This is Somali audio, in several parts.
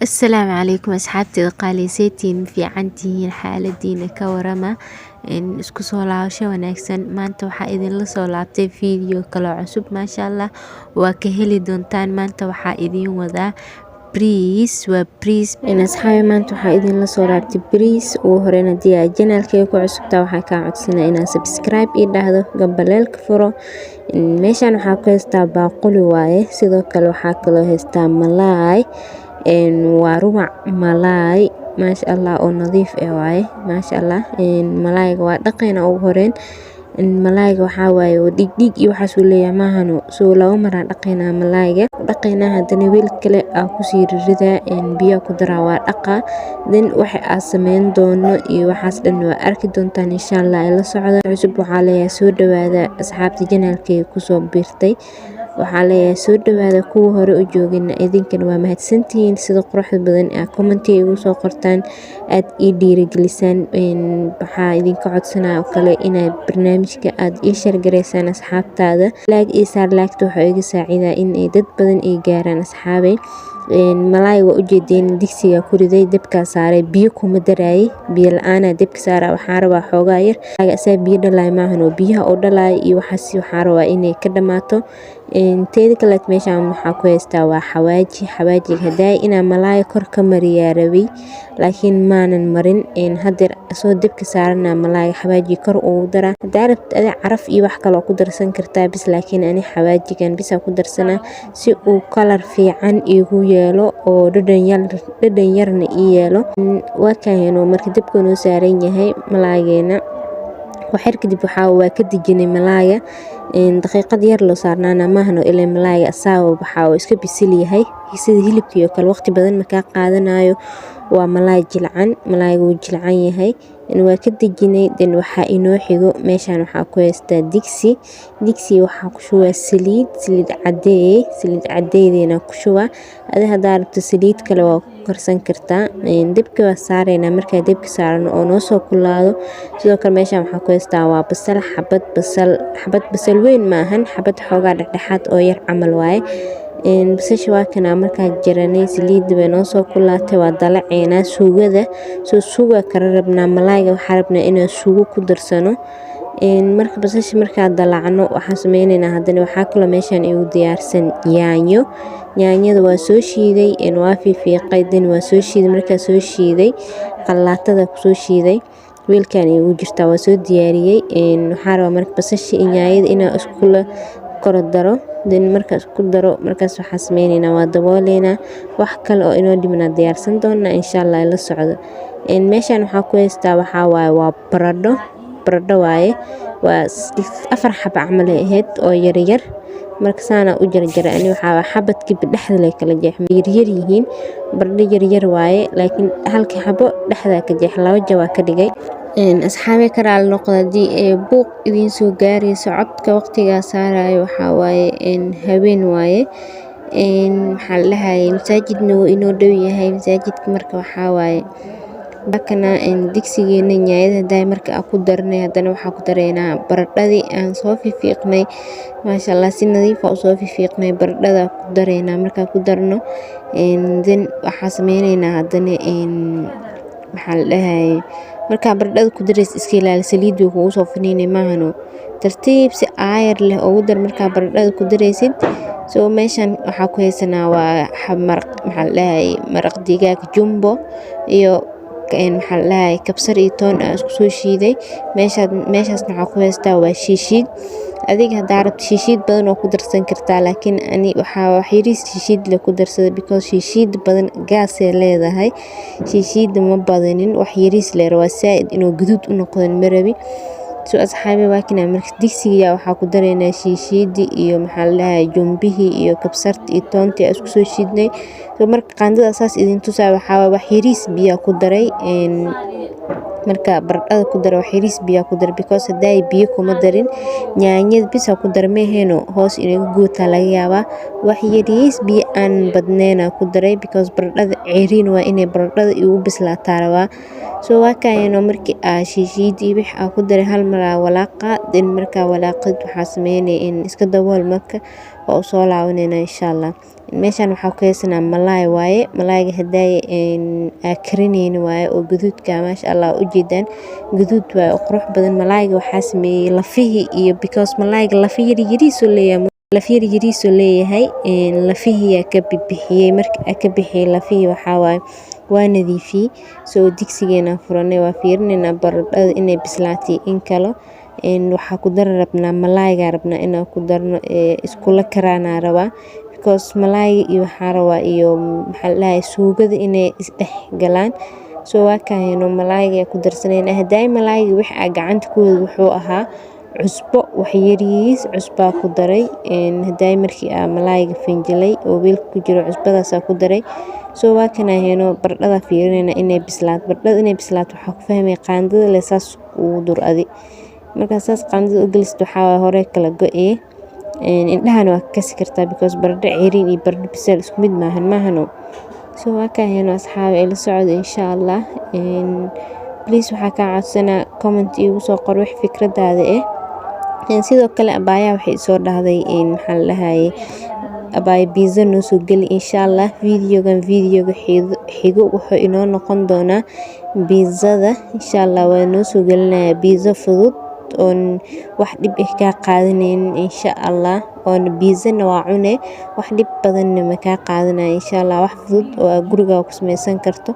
السلام عليكم أصحابتي qaaliseetiin fiicantihiin xaaladiina ka warama isku soo laabasho wanaagsan maanta waxaa idinla soo laabtay video kale oo cusub maasha Allah waa ka heli doontaan maanta waxaa idin wadaa bariis asxaabi maanta waxaa idinla soo laabtay bariis ugu horreyn haddii aad channelkayga ku cusubtaa waxaa kaa codsanaa inaad subscribe ii dhahdo gambaleelka furo meeshaan waxaa ku haystaa baaquli waaye sidoo kale waxaa kaloo haystaa malaay waa rubac malaay maasha Allah oo nadiif ah waaye maasha Allah malaayga waa dhaqayna ugu horeyn malaayga waxaa waaye oo dhig iyo waxaas uu leeyahay maahano soo laba mar aan dhaqaynaa malaayga dhaqayna hadana weel kale aan ku sii ridaa biyo ku daraa waa dhaqa then waxa aan sameyn doono iyo waxaas dhan waa arki doontaan insha Allah ila socda cusub waxaa leeyahay soo dhawaada asxaabta channelkayga ku soo biirtay waxaa leeyahay soo dhawaada kuwa hore u joogina idinkan waa mahadsantihiin sida quruxda badan ee commentiga igu soo qortaan aad ii dhiirigelisaan waxaa idinka codsanaa kale inay barnaamijka aad ii share gareysaan asxaabtaada like ii saar like waxa iga saacidaa in ay dad badan ay gaaraan asxaabay malaay waa u jeedeen digsiga ku riday dabka saaray biyo kuma daraayay biyo la'aan dabka saaray waxaan rabaa xoogaa yar asaa biyo dhalaay maahan oo biyaha oo dhalaay iyo waxaas waxaan rabaa inay ka dhamaato teeda kale meeshaan waxaa ku haystaa waa xawaaji haday inaa malaay kor ka mariyaa rabay laakiin maanan marin hadeer soo dabka saarana malaay xawaaji kor ugu dara hadaa rabto adi caraf iyo wax kale ku darsan kartaa bis laakiin ani xawaajigan bis ku darsana si uu color fiican igu yeelo oo dhadhan yarna ii yeelo waa kaayno markii dabka noo saaran yahay malaageena waxyar kadib waa ka dejinay malaayga daqiiqad yar loo saarnaana maahano ilaa malaayga asaago waxa uu iska bisil yahay sida hilibka kale waqti badan ma ka qaadanayo waa malaay jilcan malaaygu wuu jilcan yahay waa ka dejinay dan waxa inoo xigo meeshaan waxaa ku haystaa digsi waxaa ku shubaa saliid cadeeyna ku shubaa hadaa rabto saliid kale waa ku karsan kartaa dabka waa saarayna markaa dabka saarano oo noo soo kulaado sidoo kale meeshaan waxaa ku haystaa waa basal xabad basal weyn maahan xabad xoogaa dhexdhexaad oo yar camal waaye basasha waa kana markaa jaranay saliid bay noo soo kulaatay waa dalaceena suuga kala rabnaa malaayga waxaa rabnaa inaan suugo ku darsano marka basasha markaa dalacno waxaa sameynaynaa hadana waxaa kaloo meeshaan igu diyaarsan yaanyada waa soo shiiday waa fiiqay dan waa soo shiiday markaa soo shiiday qalaatada ku soo shiiday weelkan igu jirtaa waa soo diyaariyay waxaa rabaa marka basasha iyo yaanyada inaan isku koro daro dan markaas ku daro markaas waxaa sameynaynaa waa dabooleynaa wax kale oo inoo dhimana diyaarsan doona insha Allah ila socdo meeshaan waxaa ku haystaa waxaa waaye waa baradho waaye waa 4 xabo camal ahayd oo yaryar marka saana u jarjaray ani waxaa xabadkii dhexda la kala jeexmay yaryar yihiin baradho yaryar waaye laakiin halka xabo dhexda ka jeex laba jawaa ka dhigay asxaabe karaal noqdadii buuq idin soo gaarayso codka waqtiga saarayo waxaa waaye habeen waaye maxaa la dhahayaa masaajidna wuu inoo dhow yahay masaajidka marka waxaa waaye bakana digsigeena yaanyada haday marka aan ku darnay hadana waxaa ku dareynaa baradhadii aan soo fiiqnay maasha Allah si nadiif ah u soo fiiqnay baradhada ku dareynaa marka ku darno then waxaa sameynaynaa hadana maxaa la dhahayaa marka baradhada ku dareys iska ilaali saliid way kugu soo finiinay maahano tartiib si aayar leh ugu dar marka baradhada ku dareysid soo meeshaan waxaa ku haysanaa waa maraq digaag jumbo iyo maxaa la dhahayaa kabsar iyo toon aan isku soo shiiday meeshaas waxaa ku haystaa waa shiishiid adiga hadaa rabto shiishiid badan oo ku darsan kartaa laakiin ani waxaa wax yariis shiishiid la ku darsada because shiishiid badan gaas ay leedahay shiishiid ma badanin wax yariis leer waa saaid inuu guduud u noqdo marabi soo asxaabi waa kina marka digsiga waxaa ku dareynaa shiishiidi iyo maxaa la dhahayaa jumbihii iyo kabsarta iyo toontii aan isku soo shiidnay soo marka qaandada saas idin tusaa waxaa wax yariis biyo ku daray marka baradhada ku daro wax yariis biyo ku dar because haday biyo kuma darin yaanyada bis ku darmeeheno hoos inaga guuta laga yaabaa wax yariis biyo aan badneena ku daray because baradhada ceeriin waa inay baradhada igu bislaataa rabaa soo waa kaayno markii shiishiidi wix ku daray hal mar walaaqa then marka walaaqad waxaa sameynay in iska dabool marka oo soo laabanayna insha Allah. meeshan waxaa ku haysanaa malaay waaye, malaayga haday karinayna waaye oo gaduudka maasha Allah u jeedaan gaduud waaye oo qurux badan. malaayga waxaa sameeyay lafihii iyo because malaayga lafihi yariiso leeyahay lafihi ka bixiyay marka ka bixiyay lafihi waxaa waaye waa nadiifiyay soo digsigeena furanay waa fiirinayna baradhada inay bislaatay in kale waxaa ku dar rabnaa malaayga rabnaa inaan ku darno isku la karaana rabaa because malaayga iyo waxaa rabaa iyo maxaa la suugada inay isdhex galaan soo waa kaayno malaayga ku darsanayna haday malaayga wix gacanta ku wuxuu ahaa cusbo wax yariis cusba ku daray haday markii malaayga finjilay oo wiilka ku jiro cusbadaas ku daray soo waa kanayno baradhada fiirinayna inay bislaato baradhada inay bislaato waxa ku fahmay qaandada leesaas uu duradi marka saas qaandada u galisto waxa hore kala go'ay indhahana waa kasi kartaa because baradho ceeriin iyo baradho bisel isku mid maahano soo waa kaayno asxaab ila socdo insha Allah please waxa ka codsanaa comment igu soo qor wax fikradaada sidoo kale abaaya waxay soo dhahday maxaa la dhahay abaaya pizza noo soo gali insha Allah videoga xigo wuxuu inoo noqon doonaa pizzada insha Allah waa noo soo galinaya pizza fudud on wax dhib ka qaadanayn insha Allah on pizza waa cune wax dhib badan ma ka qaadanay insha Allah wax fudud oo guriga ku sameysan karto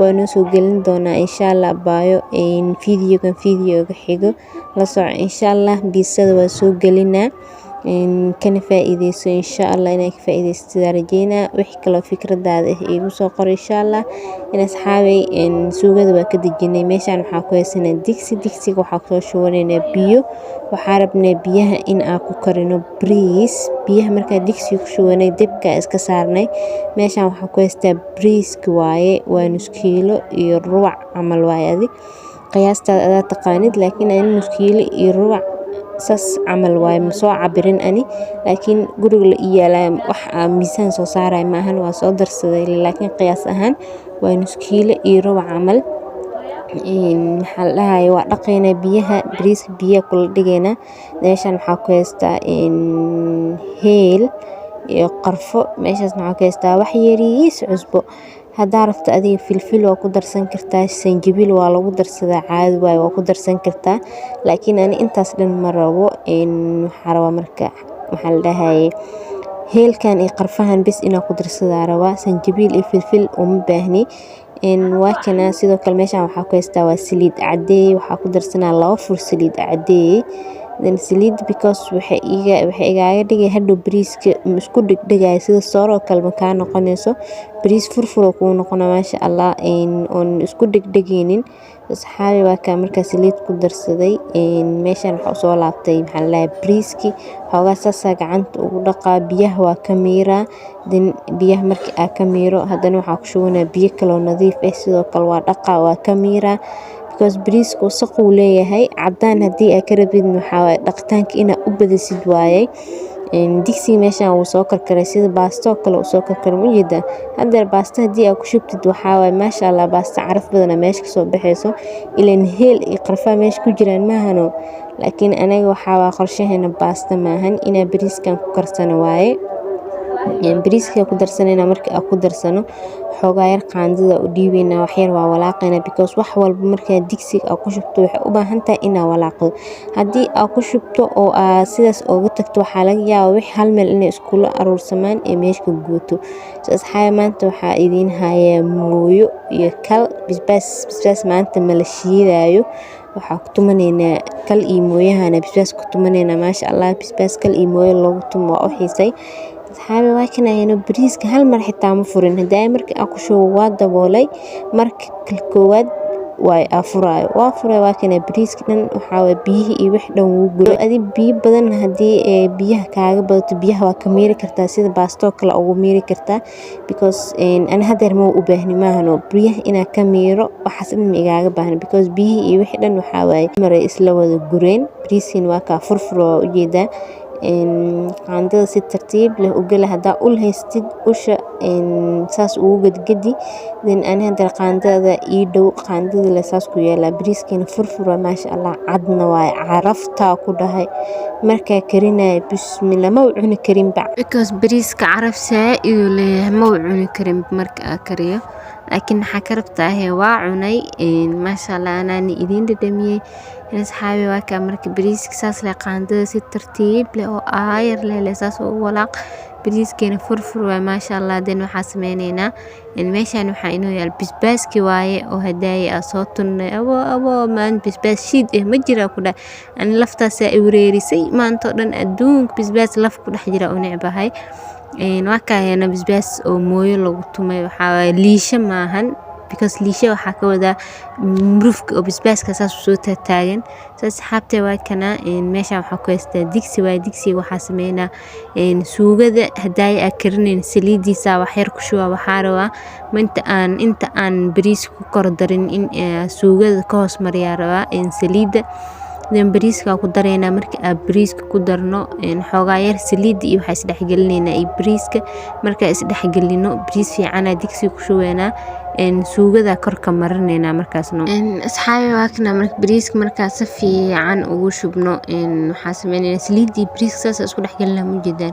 waa noo soo galin doonaa insha Allah abaayo videoga xigo la soco insha Allah pizzada waa soo galinaa kana faa'iideyso insha Allah inay ka faa'iideysto rajeena wixii kale fikradaada igu soo qor insha Allah in asxaabay suugada waa ka dejinay meeshan waxa ku haysanaa digsiga waxa ku shubanayna biyo waxa rabnaa biyaha in aan ku karino bariis biyaha marka digsiga ku shubanay dabka iska saarnay meeshan waxa ku haystaa bariiska waaye waa nus kiilo iyo rubac amal waaye qiyaasta aad taqaanid laakiin aan nus kiilo iyo rubac sas amal way ma soo cabirin ani laakiin guriga la iyaalay wax miisaan soo saaray ma ahan waa soo darsaday laakiin qiyaas ahaan waa nus kiilo iyo rubac amal maxaa la dhahay waa dhaqayna biyaha bariiska biyo kula dhigayna meeshan waxa ku haystaa heel iyo qarfo meeshaas waxa ku haystaa wax yariis cusbo hadaa rabto adiga filfil waa ku darsan kartaa sanjabiil waa lagu darsadaa caadi waa ku darsan kartaa laakiin ani intaas dhan ma rabo waxa raba marka waxa la dhahay heelkan iyo qarfahan bas inaa ku darsadaa raba sanjabiil iyo filfil uma baahni waa kana sidoo kale meeshan waxa ku haystaa waa saliid cadeey waxa ku darsanaa 2 fur saliid cadeey dan saliid because waxa igaaga dhigay hadhow bariiska isku dhigdhigay sida sooro kale ma ka noqonayso bariis furfur oo noqona maasha Allah on isku dhigdhigeenin asxaabi waa ka marka saliid ku darsaday meeshan waxa soo laabtay maxaa la bariiski xoogaa saasa gacanta ugu dhaqaa biyaha waa ka miira dan biyaha markii aa ka miiro hadana waxa ku shubanaa biyo kale nadiif sidoo kale waa dhaqaa waa ka miira because bariisku wasaq uu leeyahay cadaan hadii ay ka rabid waxa dhaqtaanka ina u badisid waaye digsi meeshan uu soo karkaray sida baasto kale uu soo karkaray ma jeeda hadda baasto hadii aad ku shubtid waxa way maasha Allah baasto caraf badan meesha ka soo baxayso ileen heel iyo qarfa meesha ku jiraan maahano laakiin anaga waxa waa qorshaheena baasto maahan ina bariiskan ku karsano waaye bariiska ku darsanayna markii aad ku darsano xoogaa yar qaandada u dhiibeyna wax yar waa walaaqayna because wax walba marka digsiga aad ku shubto waxay u baahan tahay inaad walaaqdo hadii aad ku shubto oo aad sidaas uga tagto waxa laga yaabaa wix hal meel inay isku la aruursamaan ee meesha ka guuto asxaab maanta waxa idin haya mooyo iyo kal bisbaas maanta ma la shiidayo waxa ku tumanayna kal iyo mooyahana bisbaas ku tumanayna maasha Allah bisbaas kal iyo mooyo lagu tumo oo xiisay asxaabi waa kanayno bariiska hal mar xitaa ma furin haday markii aan ku shubo waa daboolay marka koowaad way afurayo waa furay waa kana bariiska dhan waxa way biyaha iyo wax dhan uu guro adi biyo badan hadii biyaha kaaga badato biyaha waa ka miiri kartaa sida baasto kale ugu miiri kartaa because aan hadeer ma u baahni maahano biyaha ina ka miiro waxaas dhan igaaga baahan because biyaha iyo wax dhan waxa way maray isla wada gureen bariiskin waa ka furfuro u jeeda qaandada si tartiib leh u geli hadaa ul haystid usha saas ugu gadgadi ani hadda qaandada ii dhow qaandada la saas ku yeelaa bariiskana furfur waa maasha Allah cadna waa carafta ku dhahay markaa karinay bismillah ma cuni karin because bariiska caraf saaid u leeyahay ma cuni karin marka kariyo laakiin waxa ka rabtaa waa cunay maasha Allah anani idin dhadhamiyay asxaabi waa ka marka bariiska saas la qaandada si tartiib leh oo aayar leh saas oo walaaq bariiskeena furfur waa maasha Allah waxa sameeynaa meeshan waxa inoo yaal basbaaski waaye oo hadaaya soo tunnay abo maan basbaas shiid ma jira ku dhaa aan laftaas ay wareerisay maanta dhan adduunka basbaas laf ku dhex jira oo necbahay waa kaayana basbaas oo mooyo lagu tumay waxa liisha maahan because liisha waxa ka wada murufka oo basbaaska saas soo taagan asxaabtay waa kana meesha waxa ku haystaa digsi waa digsi waxa sameeynaa suugada hadaaya karinin saliidiisa wax yar ku shuba waxa rabaa inta aan bariis ku kor darin in suugada ka hoos mariyaa rabaa saliida bariiska ku dareena marka bariiska ku darno xoogaa yar saliid iyo waxa isdhexgelinayna bariiska marka isdhexgelino bariis fiican digsi ku shuweena suugada korka marinayna markaasno asxaabi waa kana marka bariiska marka si fiican ugu shubno waxa sameeynaa saliid iyo bariiska saas isku dhexgelina mujidan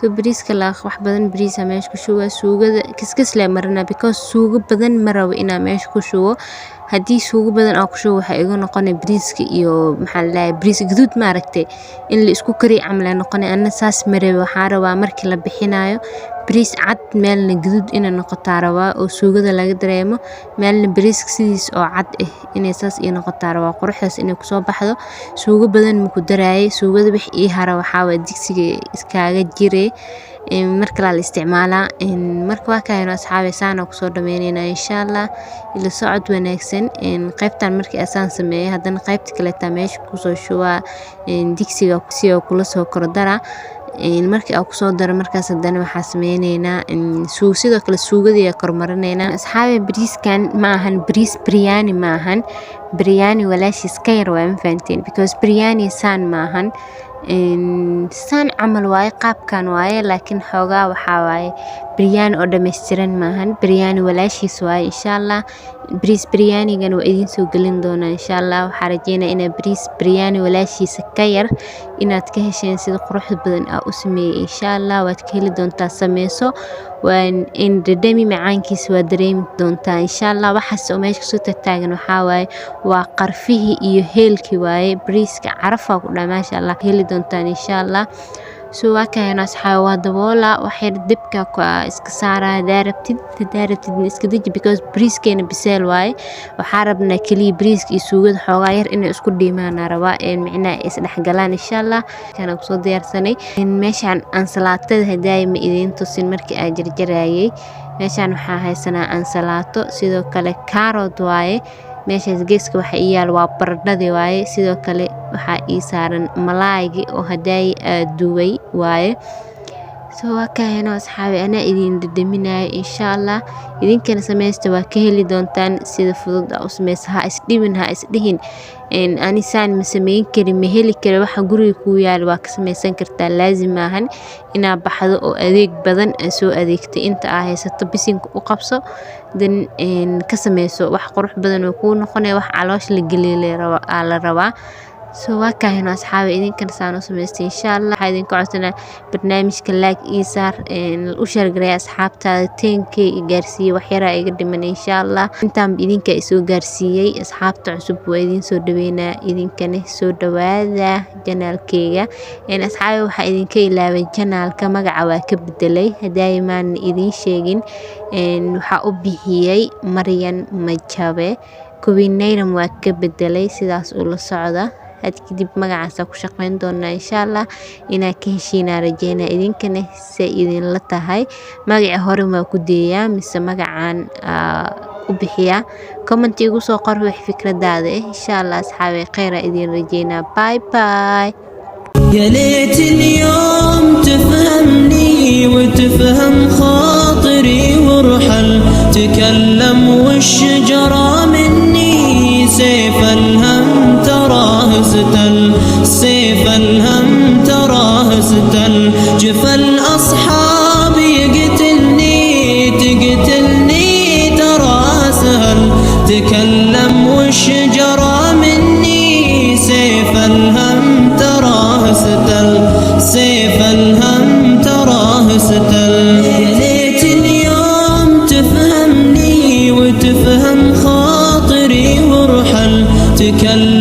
bariiska la wax badan bariisa meesha ku shuba suugada kiskis la marina because suugo badan maraw ina meesha ku shubo hadii suugo badan aan ku shubo waxa igu noqonay bariiska iyo maxaa la bariis gaduud ma aragtay in la isku kari amla noqonay anna saas maray waxa rabaa markii la bixinayo bariis cad meelna gaduud ina noqotaa rabaa oo suugada laga dareemo meelna bariiska sidiis oo cad inay saas ii noqotaa rabaa quruxdaas inay ku soo baxdo suugo badan ma ku daraayay suugada wix ii hara waxa waa digsiga iskaaga jiray marka la isticmaalaa marka waa kaayno asxaabi saana ku soo dhameynayna insha Allah ila socod wanaagsan qaybtan markii asaan sameeyay haddana qaybta kale ta meesha ku soo shuba digsiga si oo kula soo kordara markii aan ku soo daro markaas haddana waxa sameeynayna sidoo kale suugada kormarinayna asxaabi bariiskan ma ahan bariis biryani ma ahan biryani walaashiis ka yar waa fahanteen because biryani saan ma ahan saan amal waaye qaabkan waaye laakiin xoogaa waxa waaye biryani oo dhameystiran ma ahan biryani walaashiis waaye insha Allah bariis biryanigan waa idin soo galin doona insha Allah waxa rajeynaa in bariis biryani walaashiis ka yar inaad ka hesheen sida quruxda badan u sameeyay insha Allah waad ka heli doontaa sameeyso waan in dhadhami macaankiisa waa dareemi doontaa insha Allah waxaas oo meesha soo taagan waxa waaye waa qarfihi iyo heelki waaye bariiska carafa ku dhaa maasha Allah heli doontaan insha Allah soo waa kaayna asxaab waa daboola waxay dibka ku iska saaraa daarabtid iska diji because bariiskeena biseel waaye waxa rabnaa kaliya bariiska iyo suugada xoogaa yar inay isku dhiimaan rabaa macnaa is dhexgalaan insha Allah kana ku soo diyaarsanay meeshan ansalaatada hadaay ma idin tusin markii ay jarjarayay meeshan waxa haysanaa ansalaato sidoo kale carrot waaye meeshaas geeska waxa yaal waa baradhada waaye sidoo kale waxa ii saaran malaaygi oo hadaay duway waaye soo waa kaayna asxaabi ana idin dhadhaminayo insha Allah idinkana sameeysta waa ka heli doontaan sida fudud u sameeysaha isdhihin ani saan ma sameeyin karin ma heli karo waxa guriga ku yaal waa ka sameeysan kartaa laazim maahan ina baxdo oo adeeg badan soo adeegto inta haysato bisinka u qabso dan ka sameeyso wax qurux badan oo ku noqonay wax caloosh la galiilay la rabaa soo waa kaayna asxaabi idinkan saan u sameeyay insha Allah waxa idin ku codsanaa barnaamijka like isaar u share asxaabtaada 10k gaarsiiyay wax yar iga dhiman insha Allah intaan idinka soo gaarsiiyay asxaabta cusub waa idin soo dhaweynaa idinkana soo dhawaada channelkayga asxaabi waxa idinka ilaaway channelka magaca waa ka bedelay hadaymaan idin sheegin waxa u bixiyay Maryan Majabe kuwinayna waa ka bedelay sidaas oo la socda kadib magacaasa ku shaqeyn doona insha Allah ina ka heshiina rajeena idinkana si idin la tahay magaca hore ma ku deeyaa mise magacaan u bixiya comment igu soo qor wax fikradaada insha Allah asxaabi khayra idin rajeena bye bye يا ليت اليوم تفهمني وتفهم خاطري وارحل تكلم والشجرة مني سيف الهم تراه ستل سيف الهم تراه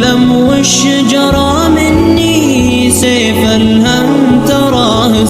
تكلم والشجرة مني